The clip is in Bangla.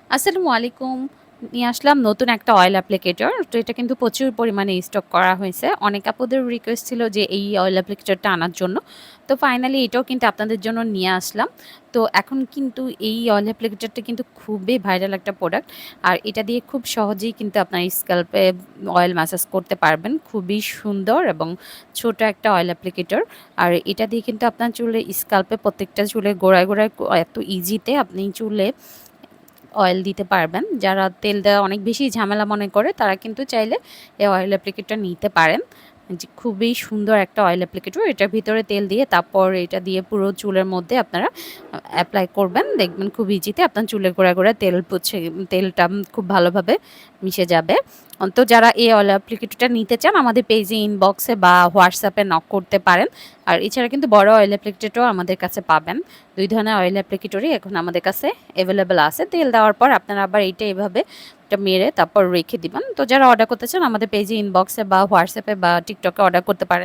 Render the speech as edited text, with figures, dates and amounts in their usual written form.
আসসালামু আলাইকুম। নিয়ে আসলাম নতুন একটা অয়েল অ্যাপ্লিকেটর। তো এটা কিন্তু প্রচুর পরিমাণে স্টক করা হয়েছে। অনেক আপুদের রিকোয়েস্ট ছিল যে এই অয়েল অ্যাপ্লিকেটরটা আনার জন্য। তো ফাইনালি এটাও কিন্তু আপনাদের জন্য নিয়ে আসলাম। তো এখন কিন্তু এই অয়েল অ্যাপ্লিকেটরটা কিন্তু খুবই ভাইরাল একটা প্রোডাক্ট। আর এটা দিয়ে খুব সহজেই কিন্তু আপনার স্ক্যাল্পে অয়েল ম্যাসাজ করতে পারবেন। খুবই সুন্দর এবং ছোট একটা অয়েল অ্যাপ্লিকেটর। আর এটা দিয়ে কিন্তু আপনার চুলে স্ক্যাল্পে প্রত্যেকটা চুলের গোড়ায়, গোড়ায় এত ইজিতে আপনি চুলে অয়েল দিতে পারবেন। যারা তেল দেওয়া অনেক বেশি ঝামেলা মনে করে তারা কিন্তু চাইলে এই অয়েল অ্যাপ্লিকেটর নিতে পারেন। যে খুবই সুন্দর একটা অয়েল অ্যাপ্লিকেটর। এটার ভিতরে তেল দিয়ে তারপর এটা দিয়ে পুরো চুলের মধ্যে আপনারা এপ্লাই করবেন। দেখবেন খুব ইজিতে আপনার চুলের গোড়ায়, গোড়ায় তেল পড়ছে, তেলটা খুব ভালোভাবে মিশে যাবে। তো যারা এই অয়েল অ্যাপ্লিকেটরটা নিতে চান আমাদের পেজে ইনবক্সে বা হোয়াটসঅ্যাপে নক করতে পারেন। আর এছাড়া কিন্তু বড় অয়েল অ্যাপ্লিকেটরও আমাদের কাছে পাবেন। ২ ধরনের অয়েল অ্যাপ্লিকেটরই এখন আমাদের কাছে এভেলেবল আছে। তেল দেওয়ার পর আপনারা আবার এইটা এভাবে এটা মেরে তারপর রেখে দিবেন। তো যারা অর্ডার করতে চান আমাদের পেজে ইনবক্সে বা হোয়াটসঅ্যাপে বা টিকটকে অর্ডার করতে পারেন।